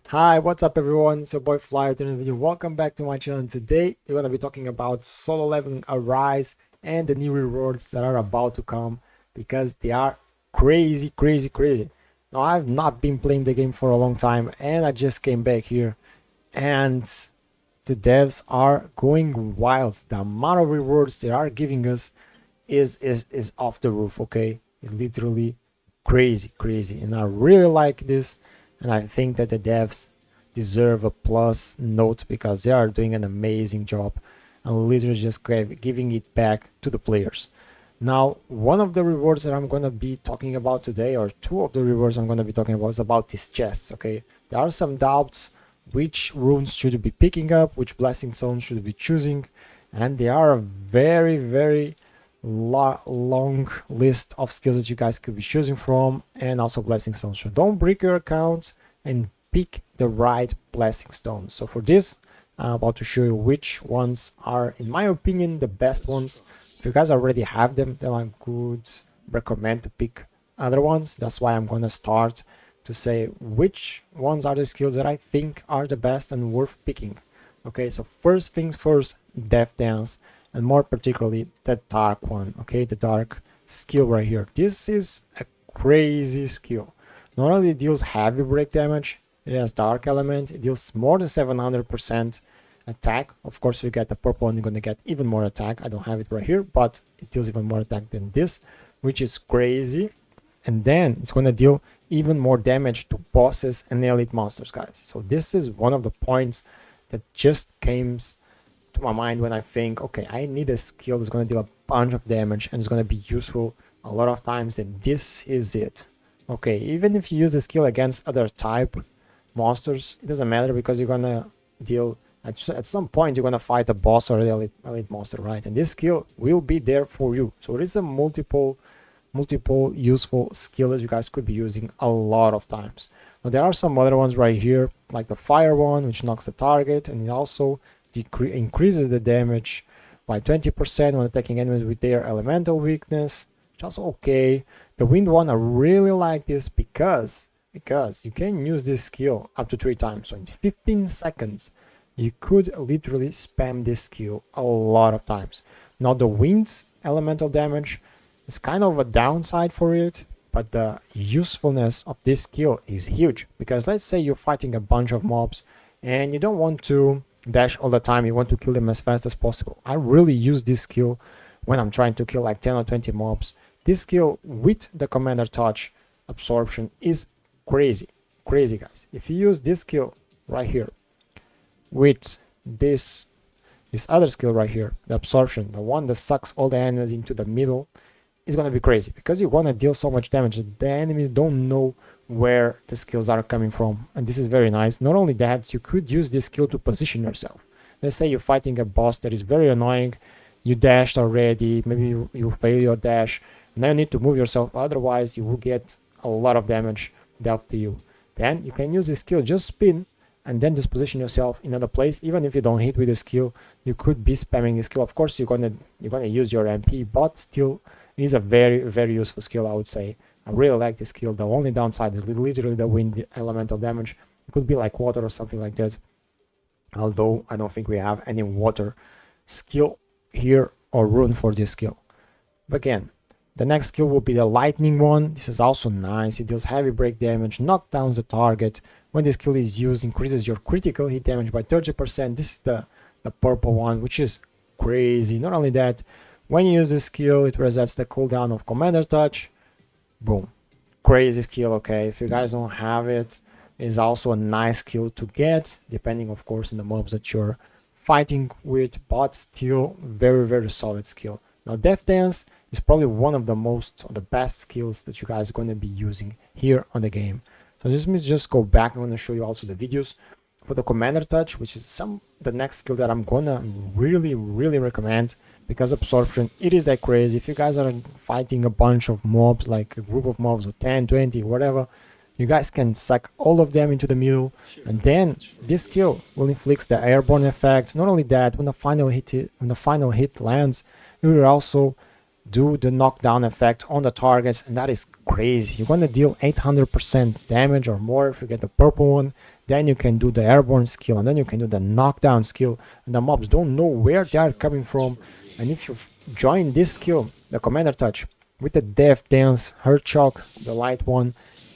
Hi, what's up everyone? It's your boy Flyer doing a video. Welcome back to my channel. And today we're gonna be talking about solo leveling Arise and the new rewards that are about to come because they are crazy. Now I've not been playing the game for a long time and I just came back here and the devs are going wild. The amount of rewards they are giving us is off the roof, okay? It's literally crazy. And I really like this, and I think that the devs deserve a plus note because they are doing an amazing job and literally just giving it back to the players. Now, one of the rewards that I'm gonna be talking about today, or two of the rewards I'm gonna be talking about, is about these chests, okay? There are some doubts which runes should you be picking up, which blessing stones should you be choosing, and they are a very long list of skills that you guys could be choosing from, and also blessing stones. So don't break your account and pick the right blessing stones. So for this, I'm about to show you which ones are, in my opinion, the best ones. If you guys already have them, then I could recommend to pick other ones. That's why I'm gonna start to say which ones are the skills that I think are the best and worth picking. Okay, so first things first, Death Dance, and more particularly the dark one, okay, the dark skill right here. This is a crazy skill. Not only deals heavy break damage, it has dark element, it deals more than 700% attack. Of course, if you get the purple one, you're gonna get even more attack. I don't have it right here, but it deals even more attack than this, which is crazy. And then it's gonna deal even more damage to bosses and elite monsters, guys. So this is one of the points that just came to my mind when I think, okay, I need a skill that's going to deal a bunch of damage and it's going to be useful a lot of times, and this is it. Okay, even if you use the skill against other type monsters, it doesn't matter because you're going to deal at some point you're going to fight a boss or an elite monster, right? And this skill will be there for you. So it is a multiple useful skill that you guys could be using a lot of times. Now there are some other ones right here, like the fire one, which knocks the target, and it also increases the damage by 20% when attacking enemies with their elemental weakness, which is also okay. The wind one, I really like this because you can use this skill up to 3 times. So in 15 seconds, you could literally spam this skill a lot of times. Now the wind's elemental damage is kind of a downside for it, but the usefulness of this skill is huge, because let's say you're fighting a bunch of mobs and you don't want to dash all the time, you want to kill them as fast as possible. I really use this skill when I'm trying to kill like 10 or 20 mobs. This skill with the commander touch absorption is crazy guys. If you use this skill right here with this other skill right here, the absorption, the one that sucks all the enemies into the middle, is gonna be crazy because you're gonna deal so much damage that the enemies don't know where the skills are coming from, and this is very nice. Not only that, you could use this skill to position yourself. Let's say you're fighting a boss that is very annoying, you dashed already, maybe you fail your dash, now you need to move yourself, otherwise you will get a lot of damage dealt to you. Then you can use this skill, just spin, and then just position yourself in another place. Even if you don't hit with the skill, you could be spamming the skill. Of course you're gonna use your MP, but still it is a very useful skill, I would say. I really like this skill. The only downside is literally the wind elemental damage. It could be like water or something like that, although I don't think we have any water skill here or rune for this skill. But again, the next skill will be the lightning one. This is also nice. It deals heavy break damage, knockdowns the target. When this skill is used, increases your critical hit damage by 30%. This is the purple one, which is crazy. Not only that, when you use this skill, it resets the cooldown of commander touch. Boom, crazy skill. Okay, if you guys don't have it, is also a nice skill to get, depending of course on the mobs that you're fighting with, but still very solid skill. Now Death Dance is probably one of the best skills that you guys are going to be using here on the game. So let me just go back. I'm going to show you also the videos for the commander touch, which is the next skill that I'm gonna really recommend, because absorption, it is that crazy. If you guys are fighting a bunch of mobs, like a group of mobs with 10, 20, whatever, you guys can suck all of them into the middle, and then this skill will inflict the airborne effect. Not only that, when the final hit lands, it will also do the knockdown effect on the targets, and that is crazy. You're gonna deal 800% damage or more if you get the purple one, then you can do the airborne skill, and then you can do the knockdown skill, and the mobs don't know where they are coming from. And if you join this skill, the commander touch, with the death dance, hurt shock, the light one,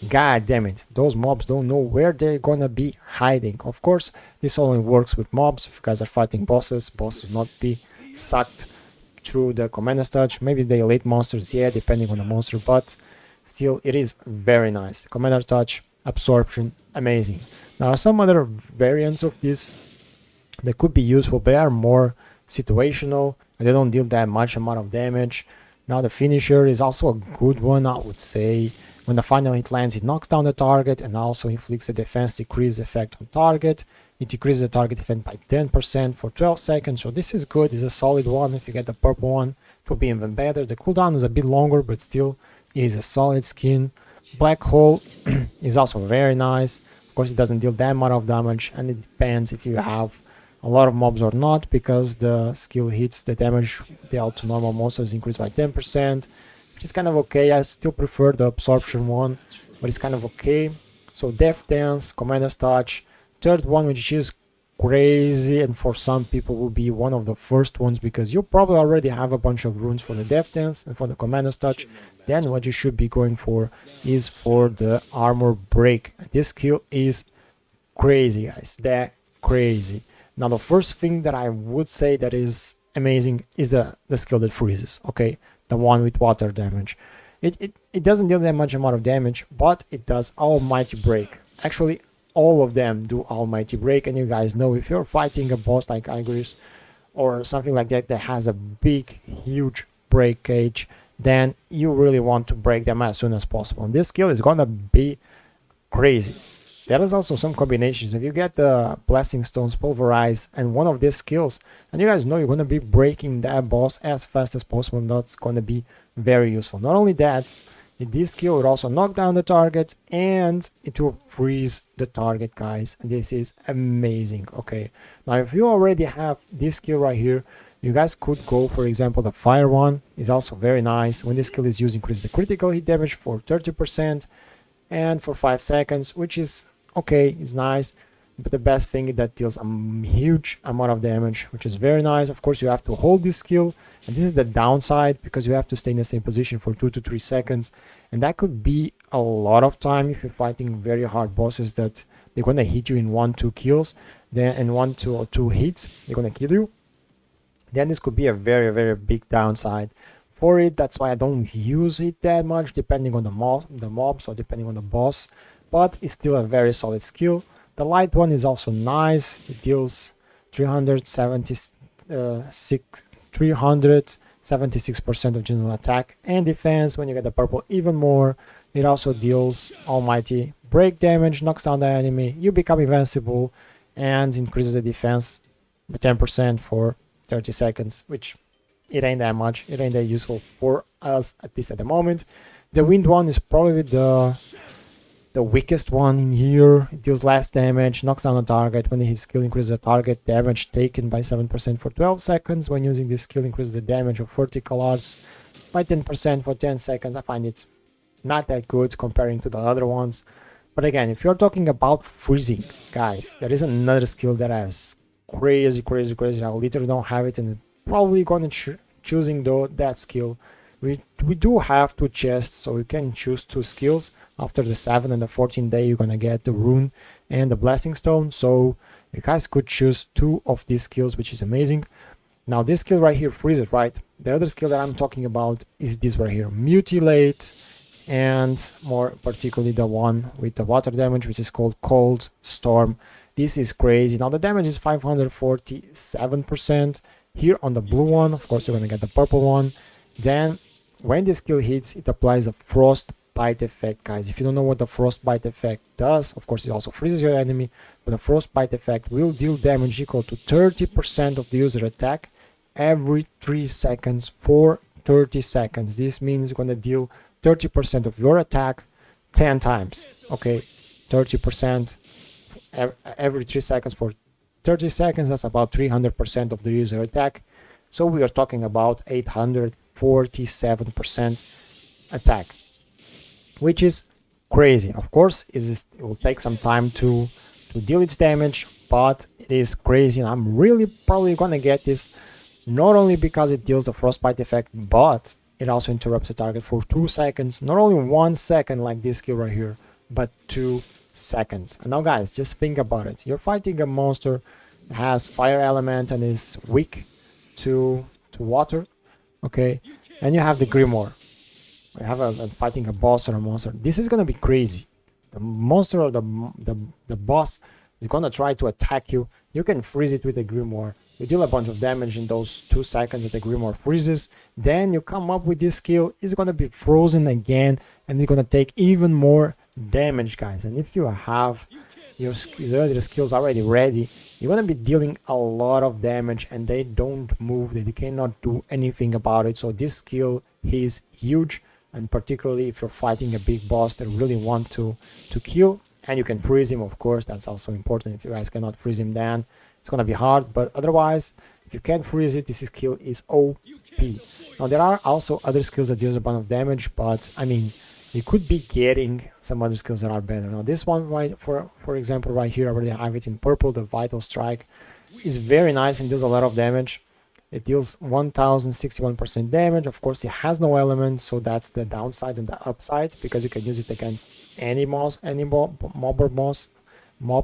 god damn it, those mobs don't know where they're gonna be hiding. Of course, this only works with mobs. If you guys are fighting bosses will not be sucked through the commander's touch. Maybe the elite monsters, yeah, depending on the monster, but still it is very nice. Commander touch, absorption, amazing. There are some other variants of this that could be useful, but they are more situational and they don't deal that much amount of damage. Now the finisher is also a good one, I would say. When the final hit lands, it knocks down the target and also inflicts a defense decrease effect on target. It decreases the target effect by 10% for 12 seconds, so this is good. It's a solid one. If you get the purple one, it will be even better. The cooldown is a bit longer, but still it is a solid skin. Black hole is also very nice. Of course, it doesn't deal that much of damage, and it depends if you have a lot of mobs or not, because the skill hits the damage dealt to normal monsters increase by 10%, which is kind of okay. I still prefer the absorption one, but it's kind of okay. So death dance, commander's touch, third one, which is crazy, and for some people will be one of the first ones, because you probably already have a bunch of runes for the death dance and for the commander's touch. Then what you should be going for is for the armor break. This skill is crazy, guys, that crazy. Now the first thing that I would say that is amazing is the skill that freezes, okay, the one with water damage. It doesn't deal that much amount of damage, but it does almighty break. Actually, all of them do almighty break, and you guys know if you're fighting a boss like Igris or something like that that has a big huge break cage, then you really want to break them as soon as possible, and this skill is gonna be crazy. There is also some combinations. If you get the Blessing Stones, Pulverize, and one of these skills, and you guys know you're going to be breaking that boss as fast as possible, and that's going to be very useful. Not only that, this skill will also knock down the target, and it will freeze the target, guys. And this is amazing, okay? Now, if you already have this skill right here, you guys could go, for example, the Fire one is also very nice. When this skill is used, increases the critical hit damage for 30%, and for 5 seconds, which is okay, it's nice, but the best thing is that deals a huge amount of damage, which is very nice. Of course, you have to hold this skill, and this is the downside, because you have to stay in the same position for 2 to 3 seconds, and that could be a lot of time if you're fighting very hard bosses that they're gonna hit you in 1-2 kills, then in 1-2 hits they're gonna kill you. Then this could be a very big downside for it. That's why I don't use it that much, depending on the mobs or depending on the boss, but it's still a very solid skill. The light one is also nice. It deals 376% of general attack and defense. When you get the purple, even more. It also deals almighty break damage, knocks down the enemy, you become invincible, and increases the defense by 10% for 30 seconds, which it ain't that much. It ain't that useful for us, at least at the moment. The wind one is probably the weakest one in here. It deals less damage, knocks down the target. When his skill increases the target damage taken by 7% for 12 seconds. When using this skill, increases the damage of vertical arts by 10% for 10 seconds. I find it not that good comparing to the other ones. But again, if you're talking about freezing, guys, there is another skill that has crazy. I literally don't have it, and probably gonna choosing that skill. We do have 2 chests, so you can choose 2 skills. After the 7th and the 14th day, you're gonna get the rune and the blessing stone, so you guys could choose 2 of these skills, which is amazing. Now this skill right here freezes, right? The other skill that I'm talking about is this right here, mutilate, and more particularly the one with the water damage, which is called cold storm. This is crazy. Now the damage is 547% here on the blue one. Of course, you're gonna get the purple one. Then when this skill hits, it applies a frostbite effect, guys. If you don't know what the frostbite effect does, of course it also freezes your enemy, but the frostbite effect will deal damage equal to 30% of the user attack every 3 seconds for 30 seconds. This means it's gonna deal 30% of your attack 10 times, okay? 30% every 3 seconds for 30 seconds, that's about 300% of the user attack. So we are talking about 847% attack, which is crazy. Of course, it will take some time to to deal its damage, but it is crazy, and I'm really probably gonna get this, not only because it deals the frostbite effect, but it also interrupts the target for 2 seconds, not only 1 second like this skill right here, but 2 seconds. And now guys, just think about it. You're fighting a monster that has fire element and is weak to water, okay, and you have the Grimoire. You have a fighting a boss or a monster. This is gonna be crazy. The monster or the boss is gonna try to attack you. You can freeze it with the Grimoire. You deal a bunch of damage in those 2 seconds that the Grimoire freezes. Then you come up with this skill. It's gonna be frozen again, and you're gonna take even more damage, guys. And if you have your other skills already ready, you're gonna be dealing a lot of damage, and they don't move. They cannot do anything about it. So this skill is huge, and particularly if you're fighting a big boss that really want to kill, and you can freeze him, of course. That's also important. If you guys cannot freeze him, then it's gonna be hard, but otherwise, if you can freeze it, this skill is OP. Now there are also other skills that deal a bunch of damage, but I mean, you could be getting some other skills that are better. Now this one, right, for example, right here, I already have it in purple. The Vital Strike is very nice and deals a lot of damage. It deals 1061% damage. Of course, it has no element, so that's the downside and the upside, because you can use it against any mob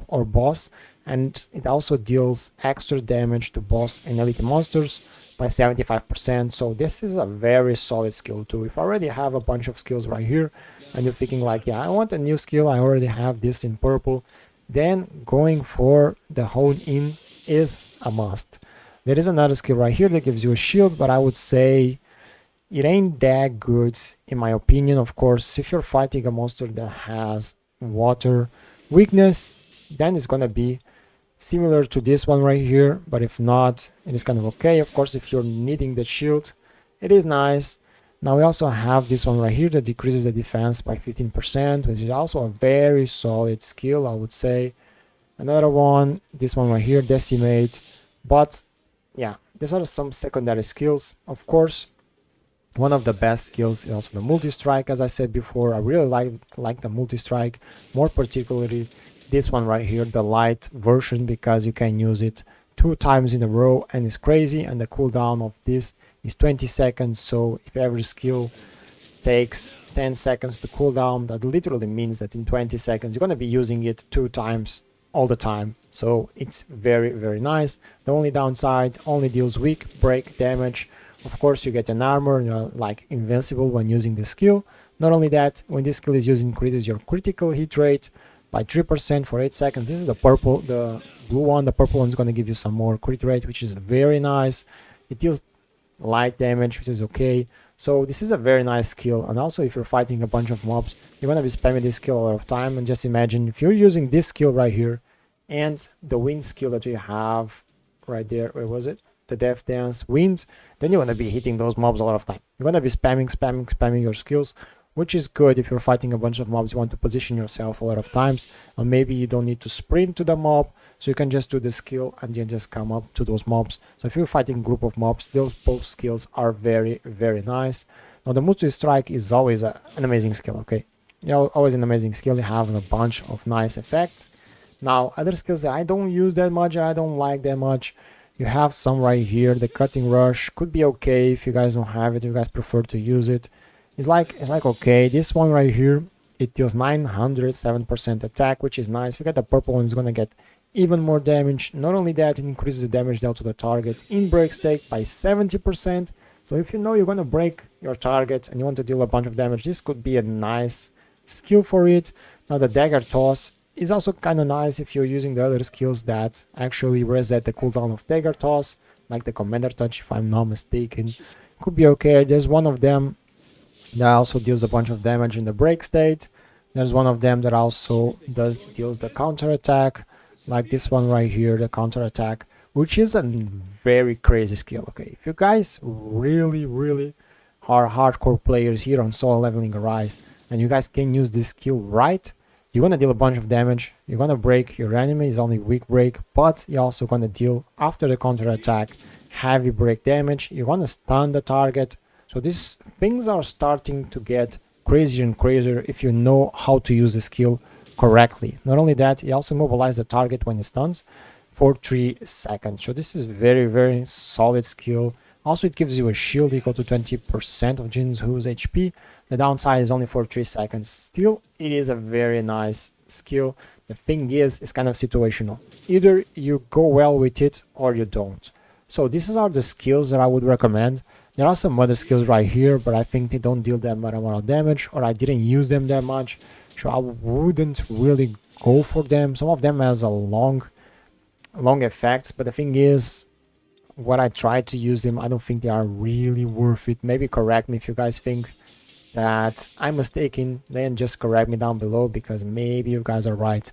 or boss, and it also deals extra damage to boss and elite monsters by 75%. So this is a very solid skill too. If I already have a bunch of skills right here and you're thinking like, yeah, I want a new skill, I already have this in purple, then going for the Hone In is a must. There is another skill right here that gives you a shield, but I would say it ain't that good in my opinion. Of course, if you're fighting a monster that has water weakness, then it's gonna be similar to this one right here, but if not, it is kind of okay. Of course, if you're needing the shield, it is nice. Now we also have this one right here that decreases the defense by 15%, which is also a very solid skill, I would say. Another one, this one right here, Decimate. But yeah, these are some secondary skills. Of course, one of the best skills is also the Multi-Strike. As I said before, I really like the Multi-Strike, more particularly this one right here, the light version, because you can use it 2 times in a row and it's crazy, and the cooldown of this is 20 seconds. So if every skill takes 10 seconds to cool down, that literally means that in 20 seconds you're going to be using it 2 times all the time. So it's very, very nice. The only downside, only deals weak break damage. Of course, you get an armor, you're like invincible when using the skill. Not only that, when this skill is used, increases your critical hit rate by 3% for 8 seconds. This is the purple, the blue one. The purple one is going to give you some more crit rate, which is very nice. It deals light damage, which is okay. So this is a very nice skill. And also, if you're fighting a bunch of mobs, you're going to be spamming this skill a lot of time. And just imagine if you're using this skill right here and the wind skill that you have right there, where was it? The Death Dance Wind, then you're going to be hitting those mobs a lot of time. You're going to be spamming your skills, which is good if you're fighting a bunch of mobs. You want to position yourself a lot of times, or maybe you don't need to sprint to the mob, so you can just do the skill and then just come up to those mobs. So if you're fighting a group of mobs, those both skills are very, very nice. Now the Multi-Strike is always an amazing skill, okay? Always an amazing skill. You have a bunch of nice effects. Now other skills that I don't use that much, I don't like that much, you have some right here. The Cutting Rush could be okay if you guys don't have it, you guys prefer to use it. It's like okay. This one right here, it deals 907% attack, which is nice. If you get the purple one, it's gonna get even more damage. Not only that, it increases the damage dealt to the target in break state by 70%. So if you know you're gonna break your target and you want to deal a bunch of damage, this could be a nice skill for it. Now the Dagger Toss is also kind of nice if you're using the other skills that actually reset the cooldown of Dagger Toss, like the Commander Touch, if I'm not mistaken. Could be okay. There's one of them that also deals a bunch of damage in the break state. There's one of them that also deals the counter attack, like this one right here, the counter attack, which is a very crazy skill. Okay, if you guys really are hardcore players here on Solo Leveling Arise and you guys can use this skill right, you're gonna deal a bunch of damage. You're gonna break your enemy, is only weak break, but you're also gonna deal, after the counter attack, heavy break damage. You're gonna stun the target. So these things are starting to get crazier and crazier if you know how to use the skill correctly. Not only that, he also immobilizes the target when he stuns for 3 seconds. So this is very solid skill. Also, it gives you a shield equal to 20% of Jinwoo's HP. The downside is only for 3 seconds. Still, it is a very nice skill. The thing is, it's kind of situational. Either you go well with it or you don't. So these are the skills that I would recommend. There are some other skills right here, but I think they don't deal that much amount of damage, or I didn't use them that much, so I wouldn't really go for them. Some of them has a long effects, but the thing is, when I try to use them, I don't think they are really worth it. Maybe correct me if you guys think that I'm mistaken, then just correct me down below, because maybe you guys are right.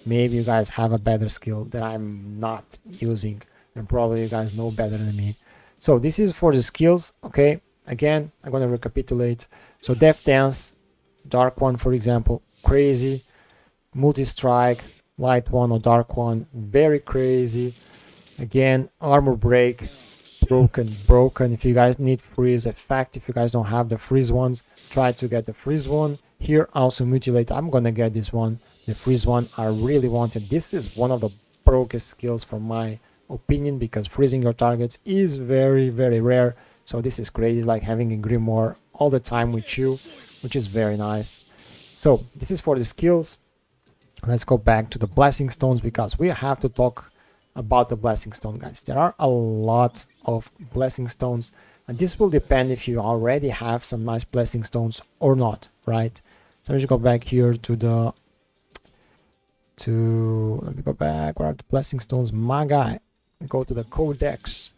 Maybe you guys have a better skill that I'm not using, and probably you guys know better than me. So this is for the skills. Okay, again, I'm gonna recapitulate. So Death Dance, Dark One, for example, crazy. Multi-strike, Light One or Dark One, very crazy. Again, Armor Break, broken. If you guys need freeze effect, if you guys don't have the freeze ones, try to get the freeze one. Here also Mutilate, I'm gonna get this one. The freeze one I really wanted. This is one of the brokest skills from my opinion, because freezing your targets is very rare. So this is crazy, like having a Grimoire all the time with you, which is very nice. So this is for the skills. Let's go back to the Blessing Stones, because we have to talk about the Blessing Stone, guys. There are a lot of Blessing Stones, and this will depend if you already have some nice Blessing Stones or not, right? So let me just go back here to let me go back. Where are the Blessing Stones, my guy? Go to the codex.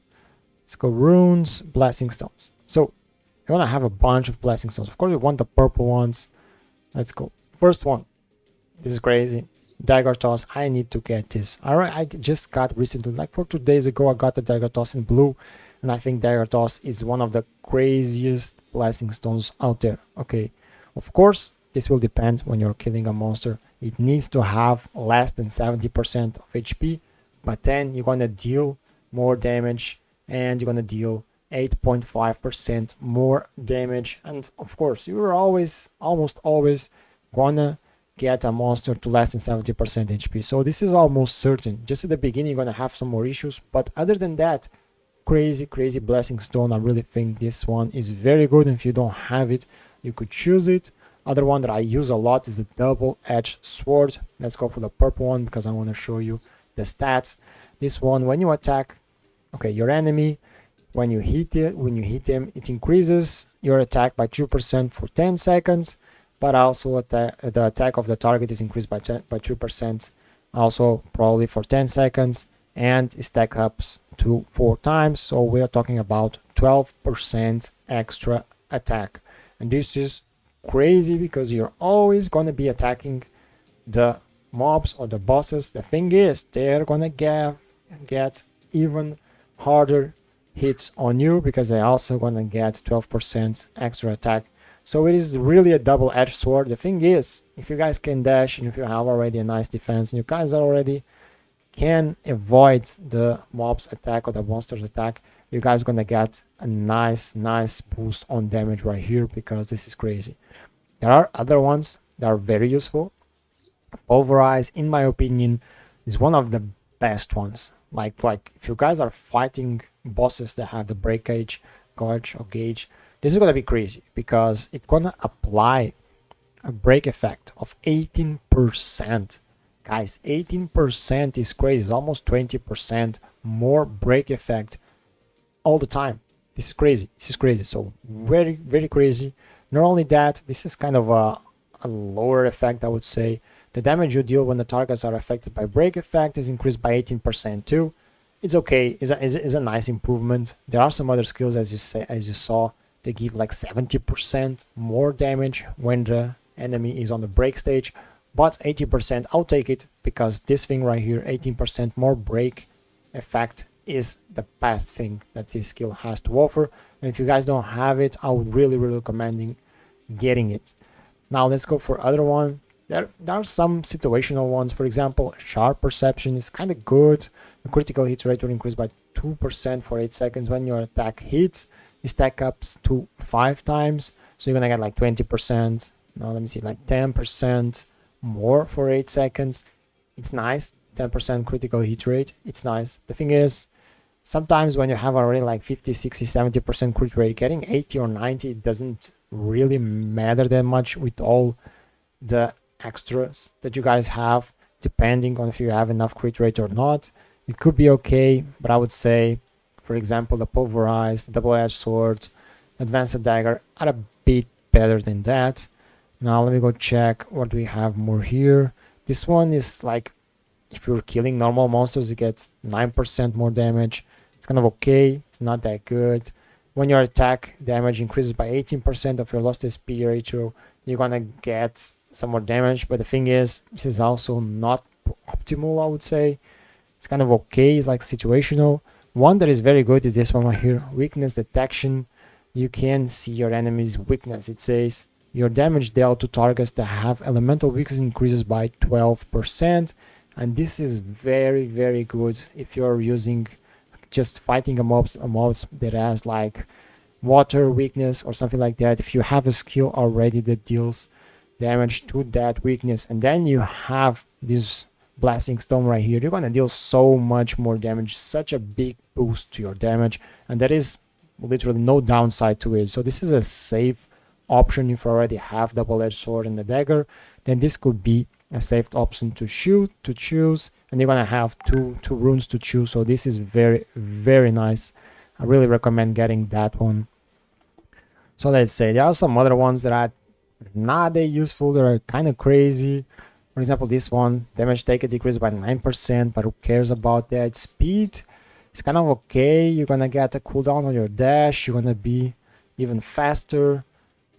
Let's go runes, Blessing Stones. So you want to have a bunch of Blessing Stones. Of course, we want the purple ones. Let's go. First one. This is crazy. Dagger Toss. I need to get this. Alright, I just got recently, like for 2 days ago, I got the Dagger Toss in blue, and I think Dagger Toss is one of the craziest Blessing Stones out there. Okay, of course, this will depend when you're killing a monster. It needs to have less than 70% of HP, but then you're gonna deal more damage, and you're gonna deal 8.5% more damage, and of course you're almost always gonna get a monster to less than 70% HP. So this is almost certain. Just at the beginning you're gonna have some more issues, but other than that, crazy Blessing Stone. I really think this one is very good. If you don't have it, you could choose it. Other one that I use a lot is the double-edged sword. Let's go for the purple one, because I want to show you the stats. This one, when you attack, okay, your enemy, when you hit him, it increases your attack by 2% for 10 seconds, but also the attack of the target is increased by 2%, also probably for 10 seconds, and it stacks up to 4 times. So we are talking about 12% extra attack, and this is crazy because you're always going to be attacking the mobs or the bosses. The thing is, they're gonna get even harder hits on you, because they're also gonna get 12% extra attack. So it is really a double-edged sword. The thing is, if you guys can dash, and if you have already a nice defense, and you guys already can avoid the mob's attack or the monster's attack, you guys gonna get a nice boost on damage right here, because this is crazy. There are other ones that are very useful. Pulverize, in my opinion, is one of the best ones. Like if you guys are fighting bosses that have the breakage, gauge, or gauge, this is gonna be crazy, because it's gonna apply a break effect of 18%. Guys, 18% is crazy. It's almost 20% more break effect all the time. This is crazy. So very crazy. Not only that, this is kind of a lower effect, I would say. The damage you deal when the targets are affected by break effect is increased by 18% too. It's okay. It's a nice improvement. There are some other skills, as you saw, they give like 70% more damage when the enemy is on the break stage. But 80%, I'll take it, because this thing right here, 18% more break effect, is the best thing that this skill has to offer. And if you guys don't have it, I would really recommend getting it. Now let's go for other one. There are some situational ones. For example, Sharp Perception is kind of good. The critical hit rate will increase by 2% for 8 seconds. When your attack hits, it stacks up to 5 times. So you're gonna get like 20%. Now let me see, like 10% more for 8 seconds. It's nice. 10% critical hit rate. It's nice. The thing is, sometimes when you have already like 50, 60, 70% crit rate, getting 80 or 90 doesn't really matter that much with all the extras that you guys have, depending on if you have enough crit rate or not. It could be okay, but I would say, for example, the Pulverize, double-edged sword, advanced dagger are a bit better than that. Now let me go check what we have more here. This one is like, if you're killing normal monsters, it gets 9% more damage. It's kind of okay. It's not that good. When your attack damage increases by 18% of your lost SP ratio, you're gonna get some more damage. But the thing is, this is also not optimal, I would say. It's kind of okay. It's like situational. One that is very good is this one right here, weakness detection. You can see your enemy's weakness. It says your damage dealt to targets that have elemental weakness increases by 12%. And this is very, very good if you're using just fighting a mob that has like water weakness or something like that. If you have a skill already that deals damage to that weakness, and then you have this blasting stone right here, you're gonna deal so much more damage, such a big boost to your damage, and there is literally no downside to it. So this is a safe option. If you already have double-edged sword and the dagger, then this could be a safe option to choose, and you're gonna have two runes to choose. So this is very, very nice. I really recommend getting that one. So let's say there are some other ones that are not that useful. They are kind of crazy. For example, this one, damage taken decreased by 9%, but who cares about that? Speed, it's kind of okay. You're gonna get a cooldown on your dash. You're gonna be even faster.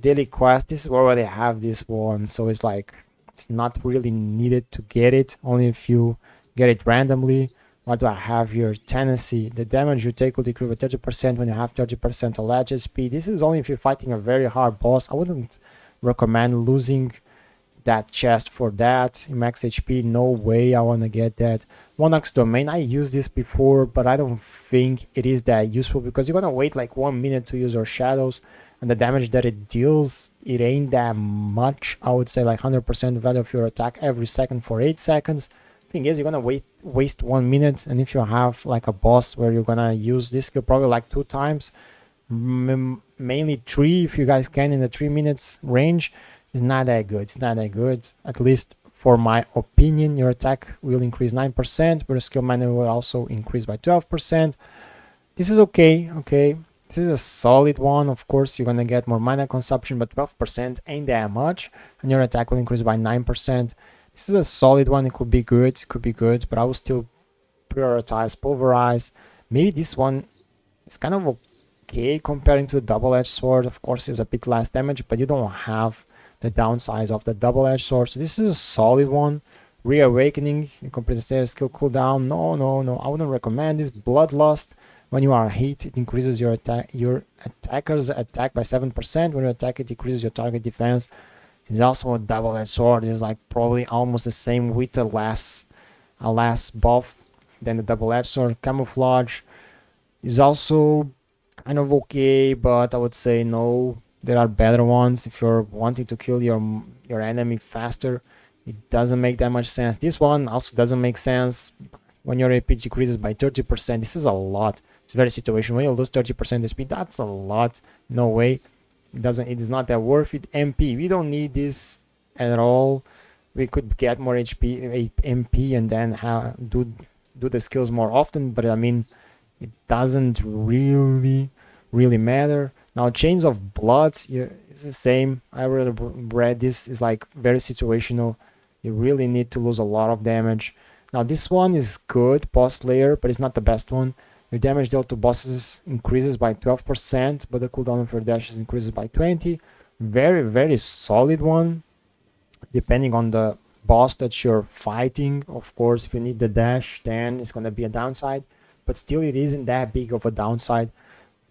Daily quest, this is where already have this one, so it's like it's not really needed to get it, only if you get it randomly. What do I have here? Tendency, the damage you take will decrease by 30% when you have 30% alleged speed. This is only if you're fighting a very hard boss. I wouldn't recommend losing that chest for that. In max HP, no way I want to get that. Monarch's Domain, I used this before, but I don't think it is that useful because you're gonna wait like 1 minute to use your shadows, and the damage that it deals, it ain't that much. I would say like 100% value of your attack every second for 8 seconds. Thing is, you're gonna waste 1 minute, and if you have like a boss where you're gonna use this skill probably like 2 times, mainly 3 if you guys can in the 3 minutes range, it's not that good. It's not that good, at least for my opinion. Your attack will increase 9%, but your skill manual will also increase by 12%. This is okay. This is a solid one. Of course, you're gonna get more mana consumption, but 12% ain't that much, and your attack will increase by 9%. This is a solid one. It could be good, but I will still prioritize Pulverize. Maybe this one is kind of okay comparing to the double-edged sword. Of course, it's a bit less damage, but you don't have the downsides of the double-edged sword. So this is a solid one. Reawakening, you complete the status skill cooldown. No, I wouldn't recommend this. Bloodlust, when you are hit, it increases your attacker's attack by 7%. When you attack, it decreases your target defense. It's also a double-edged sword. It's like probably almost the same with a less buff than the double-edged sword. Camouflage is also kind of okay, but I would say no. There are better ones if you're wanting to kill your enemy faster. It doesn't make that much sense. This one also doesn't make sense. When your AP decreases by 30%, this is a lot. It's very situational. When you lose 30% speed, that's a lot. No way. It is not that worth it. MP, we don't need this at all. We could get more MP and then do the skills more often, but I mean, it doesn't really matter. Now, Chains of Blood, it's the same. I already read this. Is like very situational. You really need to lose a lot of damage. Now, this one is good, boss layer, but it's not the best one. Your damage dealt to bosses increases by 12%, but the cooldown of your dashes increases by 20%. Very, very solid one, depending on the boss that you're fighting. Of course, if you need the dash, then it's going to be a downside, but still it isn't that big of a downside.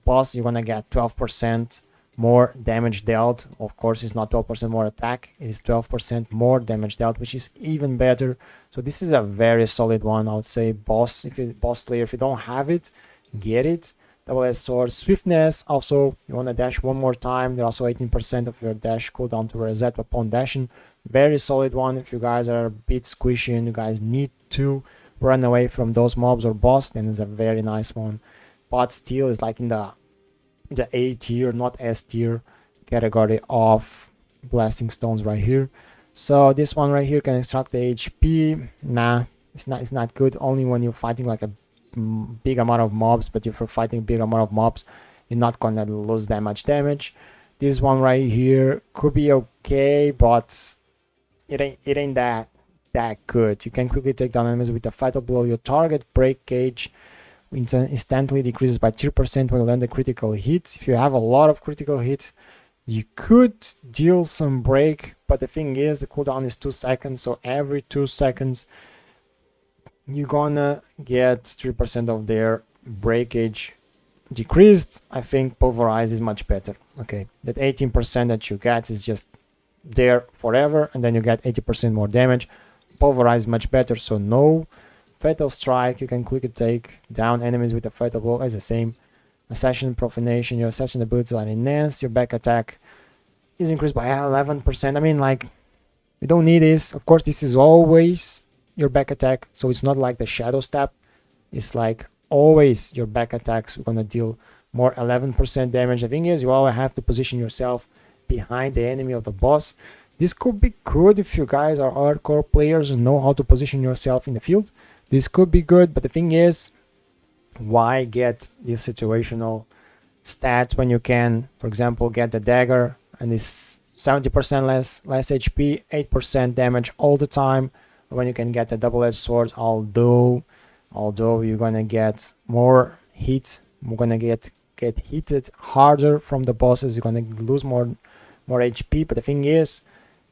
Plus, you're going to get 12% more damage dealt. Of course, it's not 12% more attack, it is 12% more damage dealt, which is even better. So this is a very solid one. I would say boss player, if you don't have it, get it. Double-edged sword, swiftness. Also, you want to dash one more time. There also 18% of your dash cooldown to reset upon dashing. Very solid one if you guys are a bit squishy and you guys need to run away from those mobs or boss, then it's a very nice one. But still is like in the A tier, not S tier category of blasting stones right here. So this one right here can extract the HP. Nah, it's not good. Only when you're fighting like a big amount of mobs, but if you're fighting big amount of mobs, you're not gonna lose that much damage. This one right here could be okay, but it ain't that good. You can quickly take down enemies with a fatal blow. Your target break gauge instantly decreases by 3% when you land a critical hit. If you have a lot of critical hits, you could deal some break, but the thing is the cooldown is 2 seconds, so every 2 seconds you're gonna get 3% of their breakage decreased. I think Pulverize is much better. Okay, that 18% that you get is just there forever, and then you get 80% more damage. Pulverize is much better, so no. Fatal Strike, you can quickly take down enemies with a fatal blow as the same. Assassin Profanation, your assassin abilities are enhanced. Your back attack is increased by 11%. I mean, like, you don't need this. Of course, this is always your back attack, so it's not like the Shadow Step. It's like always your back attacks are gonna deal more 11% damage. The thing is, you always have to position yourself behind the enemy of the boss. This could be good if you guys are hardcore players and know how to position yourself in the field. This could be good, but the thing is, why get this situational stat when you can, for example, get the dagger and it's 70% less HP, 8% damage all the time, when you can get the double-edged sword, although you're gonna get more hit, you're gonna get hitted harder from the bosses, you're gonna lose more HP. But the thing is,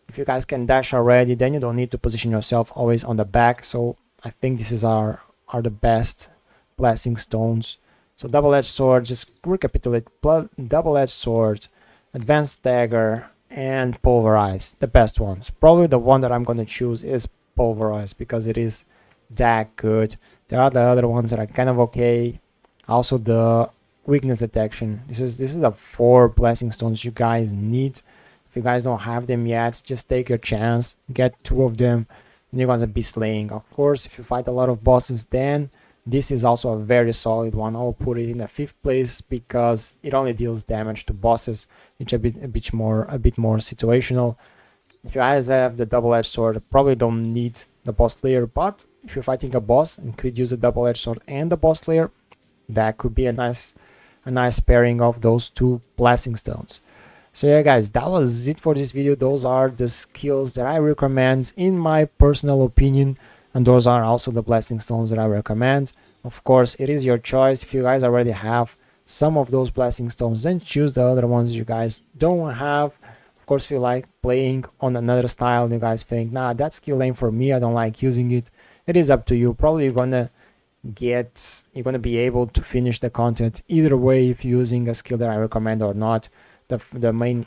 if you guys can dash already, then you don't need to position yourself always on the back. So I think this is are the best blasting stones. So double-edged sword, just recapitulate: double-edged sword, advanced dagger, and pulverize. The best ones. Probably the one that I'm gonna choose is pulverize because it is that good. There are the other ones that are kind of okay. Also the weakness detection. This is the 4 blasting stones you guys need. If you guys don't have them yet, just take your chance, get 2 of them, and you're gonna be slaying. Of course, if you fight a lot of bosses, then this is also a very solid one. I'll put it in the 5th place because it only deals damage to bosses, which a bit more situational. If you guys have the double-edged sword, probably don't need the boss layer, but if you're fighting a boss and could use a double-edged sword and the boss layer, that could be a nice pairing of those 2 blasting stones. So yeah guys, that was it for this video. Those are the skills that I recommend in my personal opinion, and those are also the blasting stones that I recommend. Of course, it is your choice. If you guys already have some of those blasting stones, then choose the other ones you guys don't have. Of course, if you like playing on another style and you guys think, nah, that skill ain't for me, I don't like using it, it is up to you. Probably you're gonna be able to finish the content either way if you're using a skill that I recommend or not. The main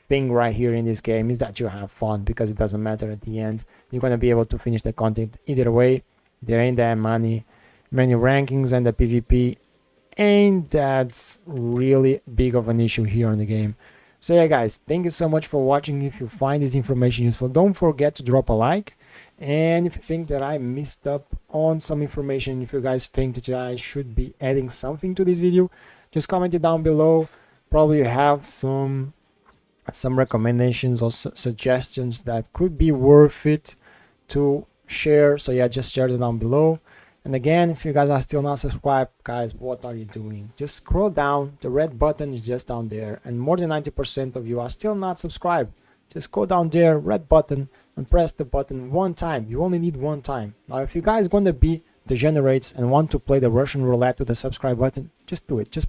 thing right here in this game is that you have fun, because it doesn't matter at the end. You're gonna be able to finish the content either way. There ain't that many rankings, and the PvP ain't that really big of an issue here on the game. So yeah guys, thank you so much for watching. If you find this information useful, don't forget to drop a like. And if you think that I missed up on some information, if you guys think that I should be adding something to this video, just comment it down below. Probably have some recommendations or suggestions that could be worth it to share. So yeah, just share them down below. And again, if you guys are still not subscribed, guys, what are you doing? Just scroll down. The red button is just down there, and more than 90% of you are still not subscribed. Just go down there, red button, and press the button 1 time. You only need 1 time. Now if you guys gonna be degenerates and want to play the Russian roulette with the subscribe button, just do it. Just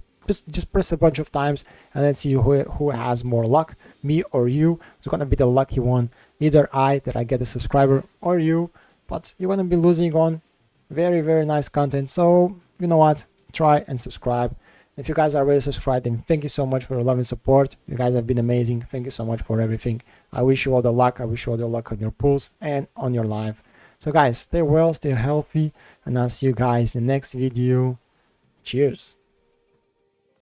press a bunch of times and then see who has more luck, me or you. It's gonna be the lucky one, either that I get a subscriber, or you, but you're gonna be losing on very nice content. So you know what, try and subscribe. If you guys are already subscribed, then thank you so much for your love and support. You guys have been amazing. Thank you so much for everything. I wish you all the luck. I wish you all the luck on your pools and on your life. So guys, stay well, stay healthy, and I'll see you guys in the next video. Cheers.